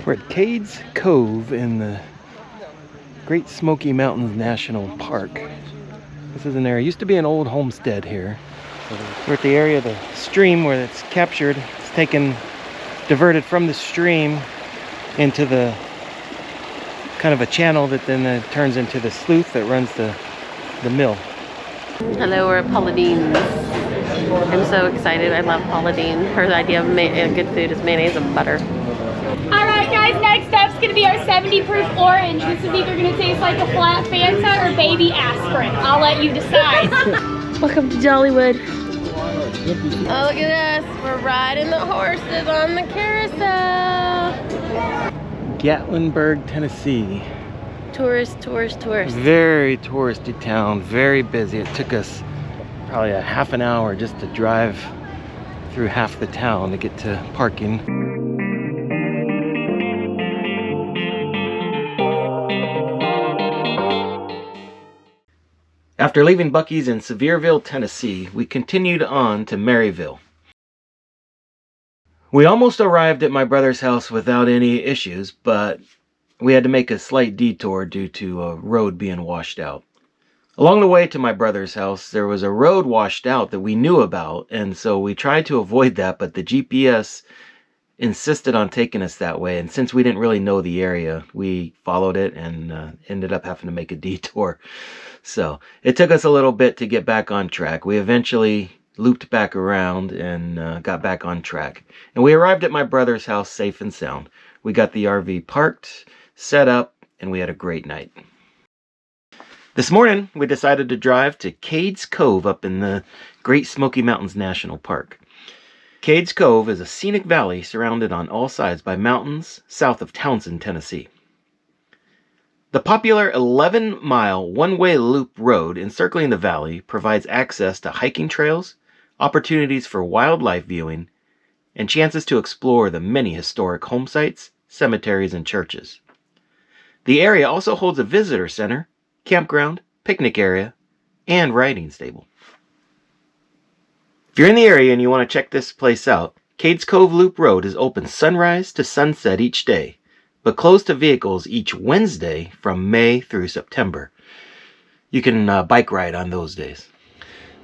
We're at Cades Cove in the Great Smoky Mountains National Park. This is an area, used to be an old homestead here. We're at the area of the stream where it's captured. It's taken, diverted from the stream into the kind of a channel that then turns into the slough that runs the mill. Hello, we're at Pauline's. I'm so excited. I love Pauline. Her idea of good food is mayonnaise and butter. Alright guys, next up's going to be our 70 proof orange. This is either going to taste like a flat Fanta or baby aspirin. I'll let you decide. Welcome to Dollywood. Oh, look at us. We're riding the horses on the carousel. Gatlinburg, Tennessee. Tourist. Very touristy town, very busy. It took us probably a half an hour just to drive through half the town to get to parking. After leaving Buc-ee's in Sevierville, Tennessee, we continued on to Maryville. We almost arrived at my brother's house without any issues, but we had to make a slight detour due to a road being washed out. Along the way to my brother's house, there was a road washed out that we knew about, and so we tried to avoid that, but the GPS insisted on taking us that way, and since we didn't really know the area, we followed it and ended up having to make a detour. So it took us a little bit to get back on track. We eventually looped back around and got back on track. And we arrived at my brother's house safe and sound. We got the RV parked, set up, and we had a great night. This morning, we decided to drive to Cades Cove up in the Great Smoky Mountains National Park. Cades Cove is a scenic valley surrounded on all sides by mountains south of Townsend, Tennessee. The popular 11-mile one-way loop road encircling the valley provides access to hiking trails, opportunities for wildlife viewing, and chances to explore the many historic home sites, cemeteries, and churches. The area also holds a visitor center, campground, picnic area, and riding stable. If you're in the area and you want to check this place out, Cades Cove Loop Road is open sunrise to sunset each day, but closed to vehicles each Wednesday from May through September. You can bike ride on those days.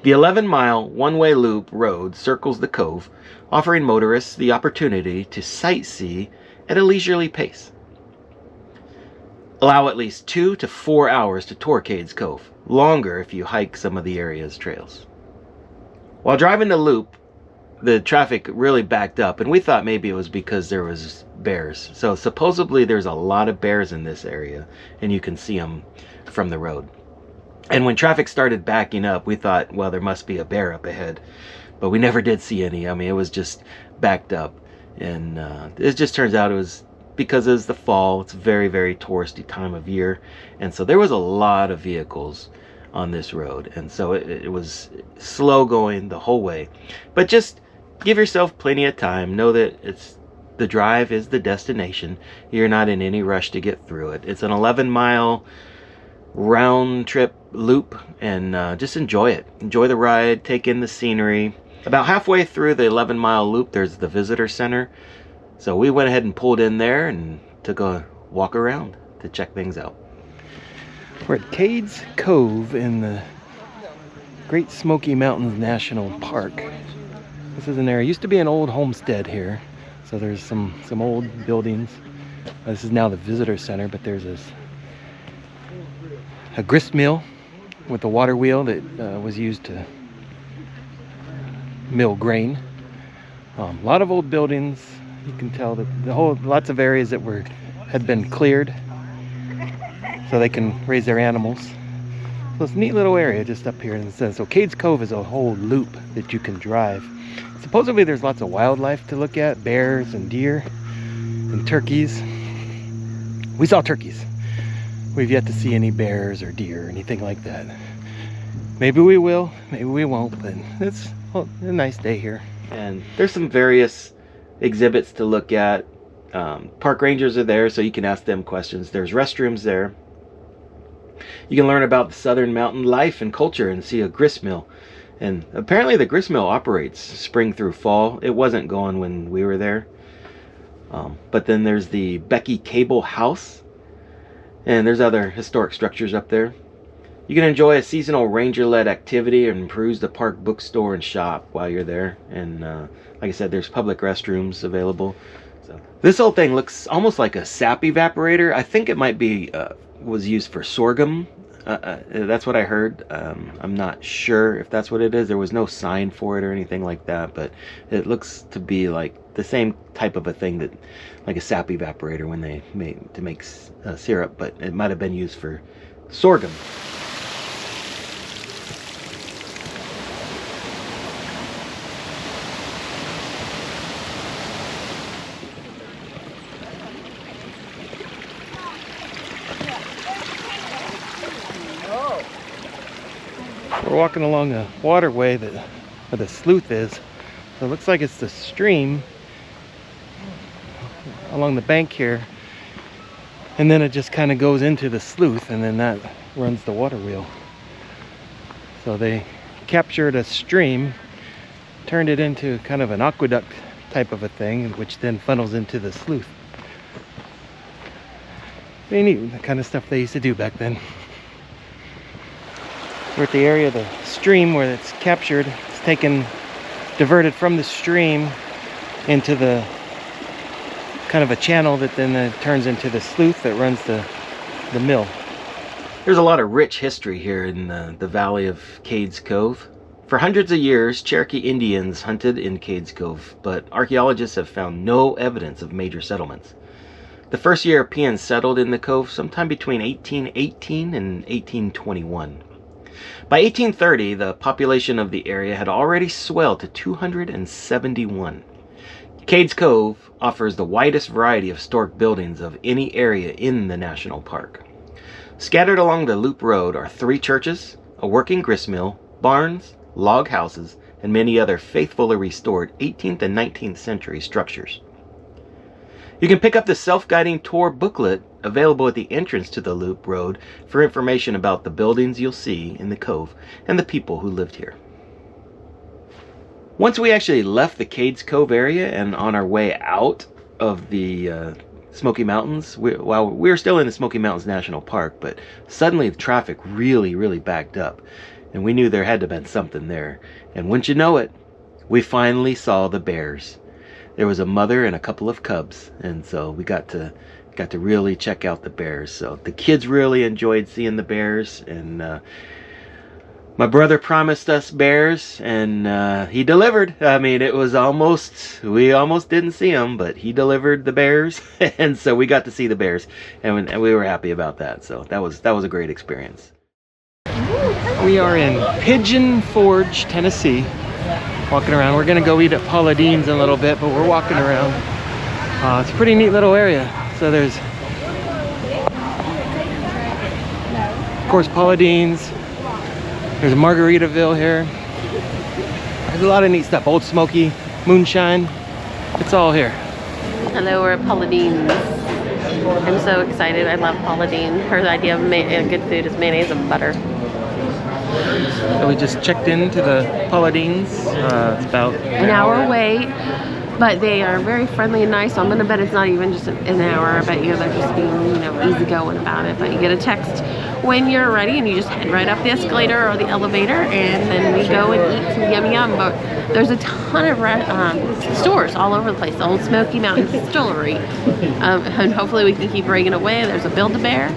The 11-mile one-way loop road circles the cove, offering motorists the opportunity to sightsee at a leisurely pace. Allow at least 2 to 4 hours to tour Cades Cove, longer if you hike some of the area's trails. While driving the loop, the traffic really backed up, and we thought maybe it was because there was bears. So supposedly there's a lot of bears in this area, and you can see them from the road. And when traffic started backing up, we thought, well, there must be a bear up ahead, but we never did see any. I mean, it was just backed up, and it just turns out it was because it's the fall. It's a very, very touristy time of year, and so there was a lot of vehicles on this road, and so it was slow going the whole way. But just give yourself plenty of time. Know that the drive is the destination. You're not in any rush to get through it. It's an 11-mile round trip loop, and just enjoy it. Enjoy the ride, take in the scenery. About halfway through the 11-mile loop, there's the visitor center. So we went ahead and pulled in there and took a walk around to check things out. We're at Cades Cove in the Great Smoky Mountains National Park. This is an area, used to be an old homestead here. So there's some old buildings. This is now the visitor center, but there's a grist mill with a water wheel that was used to mill grain. A lot of old buildings. You can tell that lots of areas that had been cleared so they can raise their animals. So it's a neat little area just up here. And it says, so Cades Cove is a whole loop that you can drive. Supposedly there's lots of wildlife to look at, bears and deer and turkeys. We saw turkeys. We've yet to see any bears or deer or anything like that. Maybe we will, maybe we won't, but it's a nice day here. And there's some various exhibits to look at. Park rangers are there, so you can ask them questions. There's restrooms there. You can learn about the southern mountain life and culture and see a grist mill. And apparently the grist mill operates spring through fall. It wasn't going when we were there. But then there's the Becky Cable House, and there's other historic structures up there. You can enjoy a seasonal ranger-led activity and peruse the park bookstore and shop while you're there. And like I said, there's public restrooms available. So this whole thing looks almost like a sap evaporator. I think it might be was used for sorghum. That's what I heard. I'm not sure if that's what it is. There was no sign for it or anything like that, but it looks to be like the same type of a thing that, like a sap evaporator when they make syrup, but it might have been used for sorghum. We're walking along a waterway where the slough is. So it looks like it's the stream along the bank here, and then it just kind of goes into the slough, and then that runs the water wheel. So they captured a stream, turned it into kind of an aqueduct type of a thing, which then funnels into the slough. Very neat, the kind of stuff they used to do back then. We're at the area of the stream where it's captured. It's taken, diverted from the stream into the kind of a channel that then turns into the slough that runs the mill. There's a lot of rich history here in the valley of Cades Cove. For hundreds of years, Cherokee Indians hunted in Cades Cove, but archaeologists have found no evidence of major settlements. The first Europeans settled in the cove sometime between 1818 and 1821. By 1830, the population of the area had already swelled to 271. Cades Cove offers the widest variety of historic buildings of any area in the national park. Scattered along the Loop Road are 3 churches, a working gristmill, barns, log houses, and many other faithfully restored 18th and 19th century structures. You can pick up the self-guiding tour booklet available at the entrance to the Loop Road for information about the buildings you'll see in the cove and the people who lived here. Once we actually left the Cades Cove area and on our way out of the Smoky Mountains, we were still in the Smoky Mountains National Park, but suddenly the traffic really backed up, and we knew there had to have been something there. And wouldn't you know it, we finally saw the bears. There was a mother and a couple of cubs, and so we got to really check out the bears. So the kids really enjoyed seeing the bears, and my brother promised us bears, and he delivered. I mean, we almost didn't see them, but he delivered the bears, and so we got to see the bears, and we were happy about that. So that was a great experience. We are in Pigeon Forge, Tennessee. Walking around. We're gonna go eat at Paula Deen's in a little bit, but we're walking around. It's a pretty neat little area. So there's, of course, Paula Deen's. There's Margaritaville here. There's a lot of neat stuff. Old Smoky, moonshine. It's all here. Hello, we're at Paula Deen's. I'm so excited. I love Paula Deen. Her idea of good food is mayonnaise and butter. So we just checked into the Paula Deen's. It's about an hour wait, but they are very friendly and nice. So I'm gonna bet it's not even just an hour. I bet you they're just being, easygoing about it. But you get a text when you're ready, and you just head right up the escalator or the elevator, and then we go and eat some yum. But there's a ton of stores all over the place. The Old Smoky Mountain Distillery, and hopefully we can keep bringing away. There's a Build-A-Bear,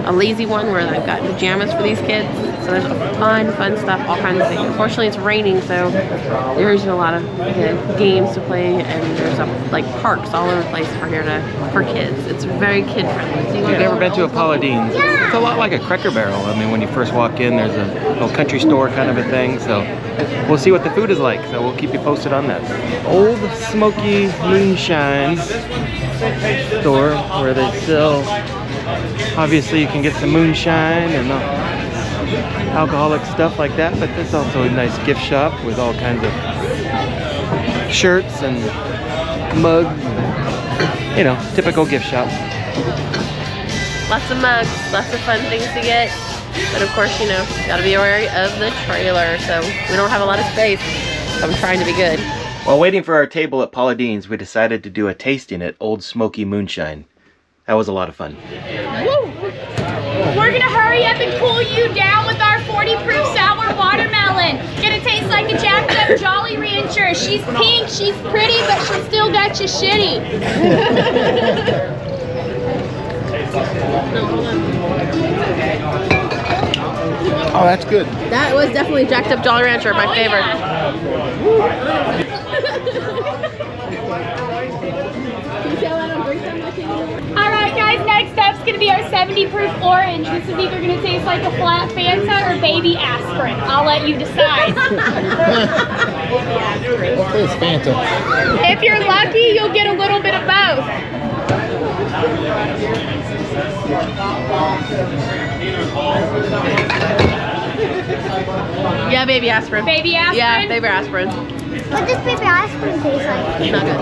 a lazy one where they've got pajamas for these kids. So there's fun stuff, all kinds of things. Unfortunately, it's raining, so there isn't a lot of games to play, and there's parks all over the place for kids. It's very kid friendly. So you've never been to a Paula Deen's? It's a lot like a Cracker Barrel. I mean, when you first walk in, there's a little country store kind of a thing. So we'll see what the food is like. So we'll keep you posted on that. Old Smoky Moonshine store where they sell. Obviously, you can get some moonshine and alcoholic stuff like that, but there's also a nice gift shop with all kinds of shirts and mugs, typical gift shop. Lots of mugs, lots of fun things to get, but of course, gotta be aware of the trailer, so we don't have a lot of space, so I'm trying to be good. While waiting for our table at Paula Deen's, we decided to do a tasting at Old Smoky Moonshine. That was a lot of fun. Woo! We're gonna hurry up and cool you down with our 40 proof sour watermelon. Gonna taste like a jacked up Jolly Rancher. She's pink, she's pretty, but she still got you shitty. Oh, that's good. That was definitely jacked up Jolly Rancher, my favorite. Alright guys, next up's gonna be our 70 proof orange. This is either gonna taste like a flat Fanta or baby aspirin. I'll let you decide. Hopefully it's Fanta. If you're lucky, you'll get a little bit of both. Yeah, baby aspirin. Baby aspirin? Yeah, baby aspirin. What does baby aspirin taste like? It's not good.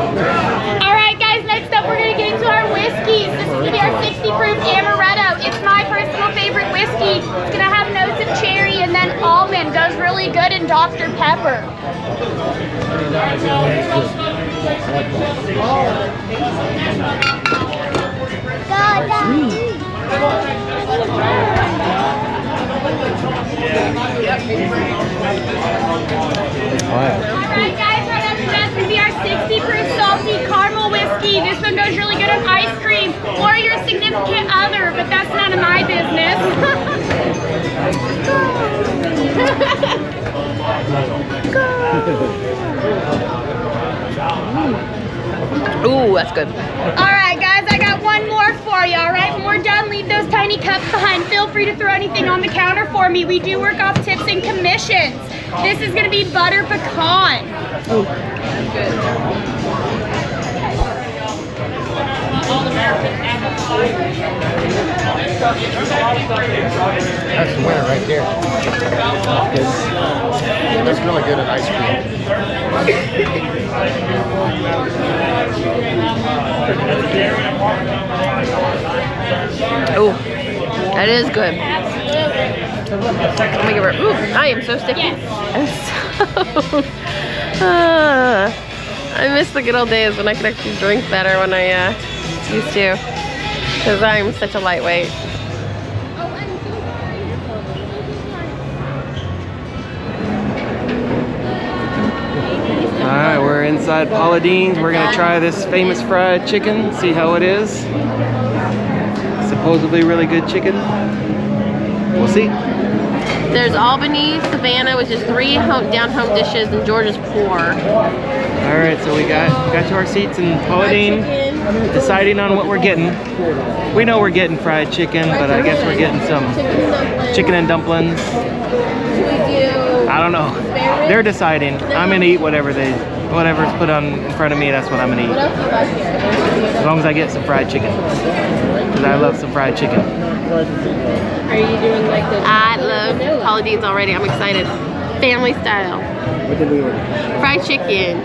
Alright guys, next up we're going to get into our whiskeys. This is going to be our 60 proof Amaretto. It's my personal favorite whiskey. It's going to have notes of cherry and then almond. Goes really good in Dr. Pepper. Alright guys, right after that's going to be our 60 proof salty caramel whiskey. This one goes really good on ice cream or your significant other, but that's none of my business. Ooh, that's good. Alright guys, I got one more for you, alright? When we're done, leave those tiny cups behind. Feel free to throw anything on the counter for me. We do work off tips and commissions. This is going to be butter pecan. Ooh, that's good. That's the winner right there. That's really good at ice cream. Ooh, that is good. Oh my God, ooh, I am so sticky. I'm so, I miss the good old days when I could actually drink better when I used to, because I'm such a lightweight. Alright, we're inside Paula Deen's. We're gonna try this famous fried chicken, see how it is. Supposedly really good chicken. We'll see. There's Albany, Savannah, which is 3 down-home dishes, and Georgia's 4. Alright, so we got to our seats in Paula Deen, deciding on what we're getting. We know we're getting fried chicken, but I guess we're getting some chicken and dumplings. I don't know. They're deciding. I'm gonna eat whatever's put on in front of me. That's what I'm gonna eat. What else do you like here? As long as I get some fried chicken, because I love some fried chicken. Are you doing like the... I love Paula Deen's already. I'm excited. Family style. What did we order? Fried chicken,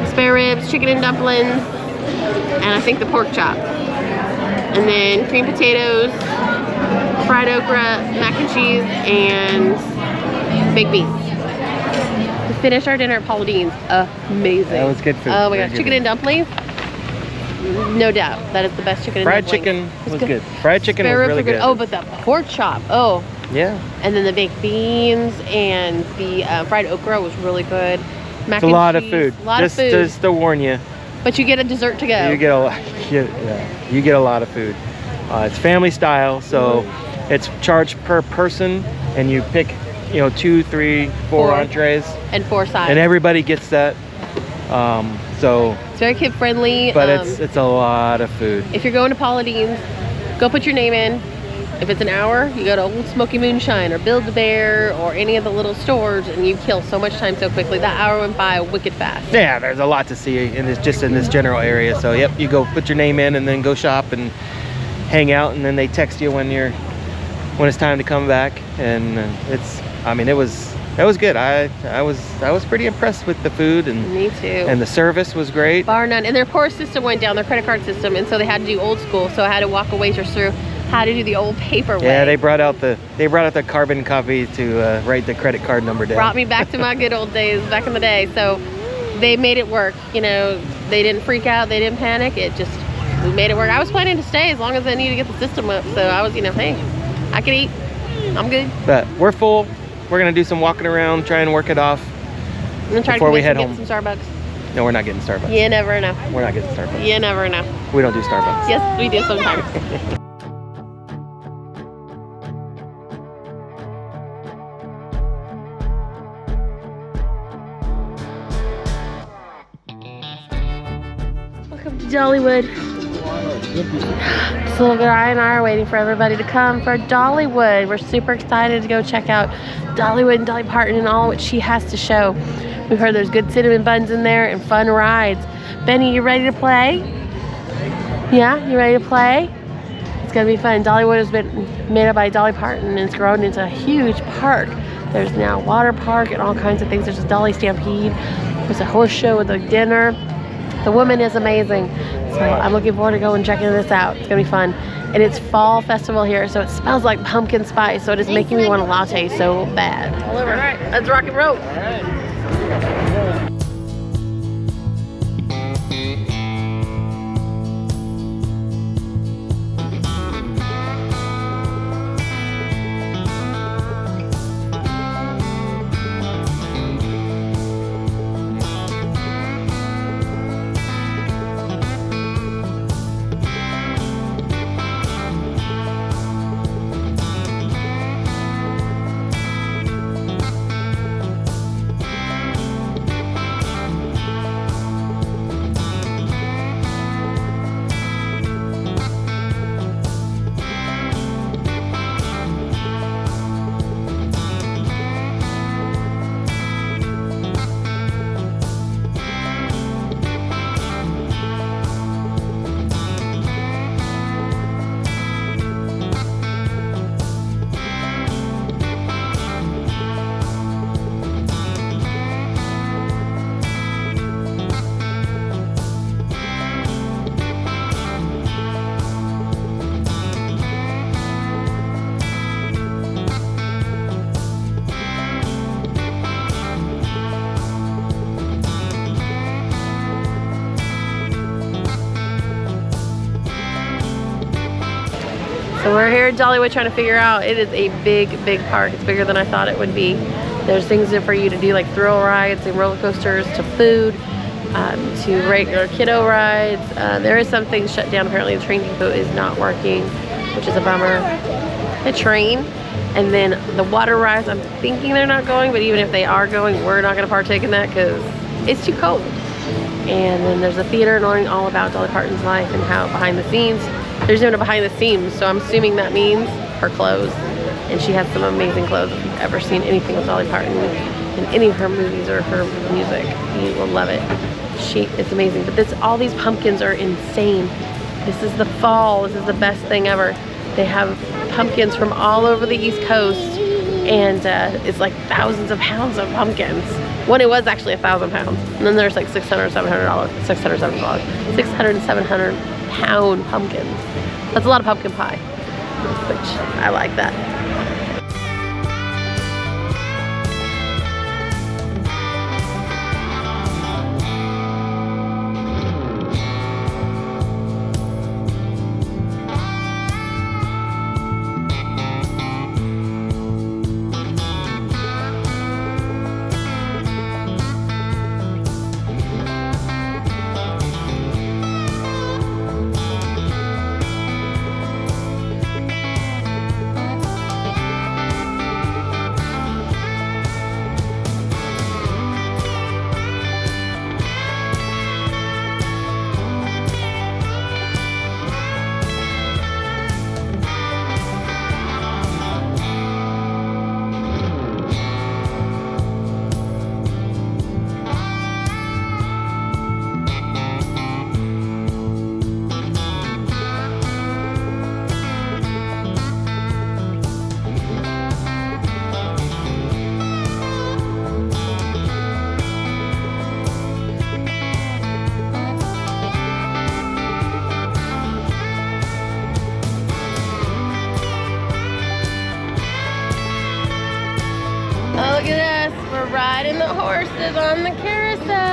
spare ribs, chicken and dumplings, and I think the pork chop. And then cream potatoes, fried okra, mac and cheese, and baked beans. We finished our dinner at Paula Deen's. Amazing. That was good food. Oh my gosh, chicken and dumplings. No doubt, that is the best chicken and Fried dumplings. chicken was good. Fried chicken Spare was ribs really are good. Oh, but the pork chop. Oh. Yeah. And then the baked beans and the fried okra was really good. Mac It's a and lot of cheese, food. A lot of food. Just to warn you. But you get a dessert to go. You get a lot. You get a lot of food. It's family style, so it's charged per person, and you pick, 2, 3, 4 entrees, and 4 sides. and everybody gets that. So It's very kid friendly. But it's a lot of food. If you're going to Paula Deen's, go put your name in. If it's an hour, you go to Old Smoky Moonshine or Build-A-Bear or any of the little stores, and you kill so much time so quickly. That hour went by wicked fast. Yeah, there's a lot to see in this general area. So yep, you go put your name in and then go shop and hang out, and then they text you when it's time to come back. And it was good. I was pretty impressed with the food, and Me too. And the service was great. Bar none. And their POR system went down, their credit card system, and so they had to do old school. So I had to walk a waitress through how to do the old paper way. Yeah, they brought out the carbon copy to write the credit card number down. Brought me back to my good old days back in the day. So they made it work. You know, they didn't freak out, they didn't panic. We made it work. I was planning to stay as long as I needed to get the system up. So I was, you know, hey, I can eat. I'm good. But we're full. We're gonna do some walking around, try and work it off before we head home. Get some Starbucks. No, we're not getting Starbucks. You never know. We're not getting Starbucks. You never know. We don't do Starbucks. Yes, we do sometimes. Welcome to Dollywood. This little guy and I are waiting for everybody to come for Dollywood. We're super excited to go check out Dollywood and Dolly Parton and all what she has to show. We've heard there's good cinnamon buns in there and fun rides. Benny, you ready to play? Yeah, you ready to play? It's gonna be fun. Dollywood has been made up by Dolly Parton and it's grown into a huge park. There's now a water park and all kinds of things. There's a Dolly Stampede. There's a horse show with a dinner. The woman is amazing. So I'm looking forward to going and checking this out. It's gonna be fun. And it's fall festival here, so it smells like pumpkin spice. So it is making me want a latte so bad. All over. All right, let's rock and roll. So we're here at Dollywood trying to figure out, it is a big, big park. It's bigger than I thought it would be. There's things for you to do like thrill rides and roller coasters, to food, to regular kiddo rides. There is some things shut down. Apparently the train depot is not working, which is a bummer. The train, and then the water rides, I'm thinking they're not going, but even if they are going, we're not gonna partake in that because it's too cold. And then there's a theater learning all about Dolly Parton's life and how behind the scenes. There's even a behind the scenes, so I'm assuming that means her clothes. And she has some amazing clothes. If you've ever seen anything with Dolly Parton in any of her movies or her music, you will love it. It's amazing. But all these pumpkins are insane. This is the fall. This is the best thing ever. They have pumpkins from all over the East Coast, and it's like thousands of pounds of pumpkins. When it was actually 1,000 pounds. And then there's like $600, $700, $600, $700 pound pumpkins. That's a lot of pumpkin pie, which I like that. We're riding the horses on the carousel.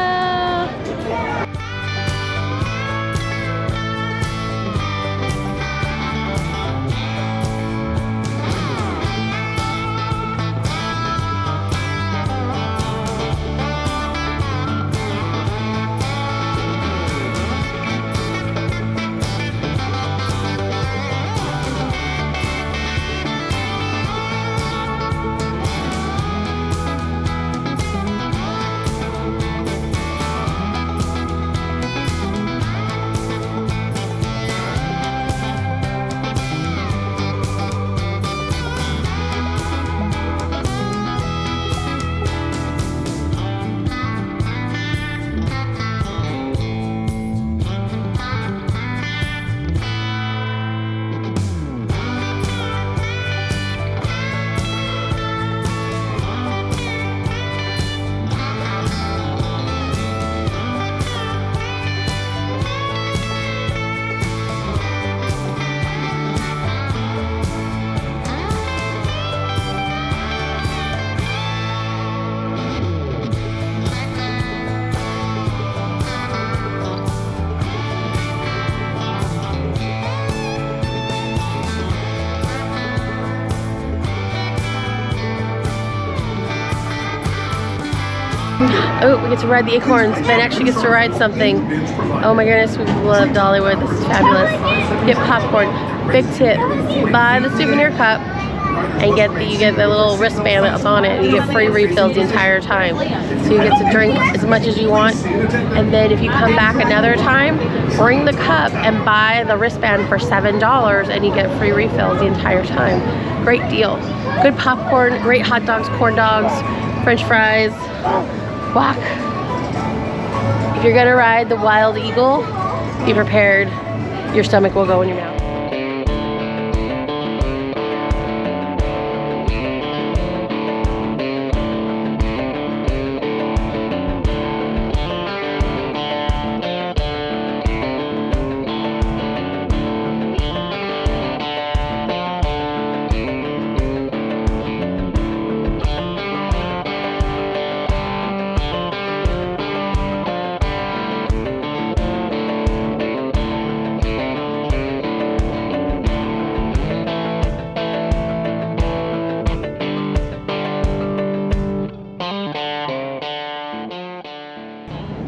Oh, we get to ride the acorns. Ben actually gets to ride something. Oh my goodness, we love Dollywood. This is fabulous. Get popcorn. Big tip. Buy the souvenir cup and you get the little wristband that's on it, and you get free refills the entire time. So you get to drink as much as you want, and then if you come back another time, bring the cup and buy the wristband for $7 and you get free refills the entire time. Great deal. Good popcorn, great hot dogs, corn dogs, French fries. Walk. If you're gonna ride the Wild Eagle, be prepared. Your stomach will go in your mouth.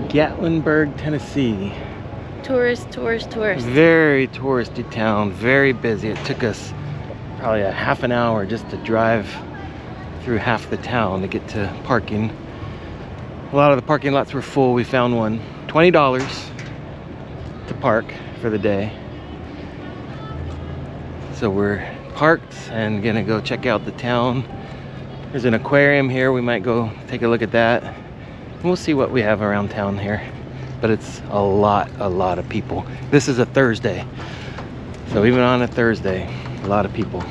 Gatlinburg, Tennessee. Tourist. Very touristy town, very busy. It took us probably a half an hour just to drive through half the town to get to parking. A lot of the parking lots were full. We found one. $20 to park for the day. So we're parked and gonna go check out the town. There's an aquarium here. We might go take a look at that. We'll see what we have around town here, but it's a lot of people. This is a Thursday, so even on a Thursday, a lot of people.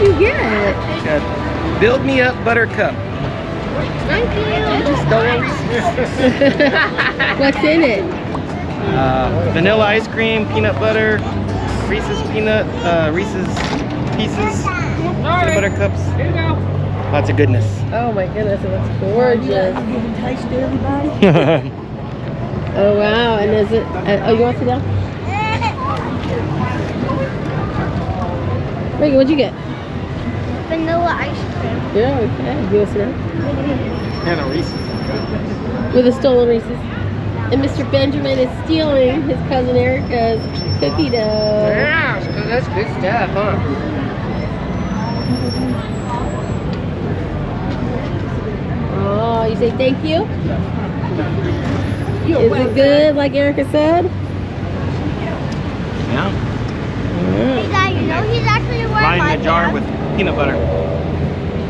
you get? Got Build Me Up Buttercup. Thank you. What's in it? Vanilla ice cream, peanut butter, Reese's Reese's Pieces, peanut butter cups. Here you go. Lots of goodness. Oh my goodness, it looks gorgeous. Oh wow, and is it, oh you want to sit down? Reagan, what'd you get? Vanilla ice cream. Yeah, okay. You want to sit down? And a Reese's. With a stolen Reese's. And Mr. Benjamin is stealing his cousin Erica's cookie dough. Yeah, that's good stuff, huh? Oh, you say thank you? Is it good, like Erica said? Yeah. Hey, Dad, you know he's actually wearing Mine my in a jar bag. with peanut butter.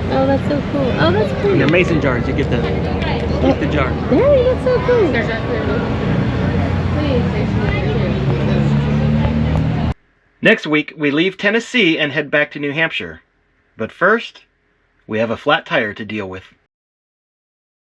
Oh, that's so cool. Oh, that's In pretty. the mason jars, you get the jar. Daddy, that's so cool. Next week, we leave Tennessee and head back to New Hampshire. But first, we have a flat tire to deal with.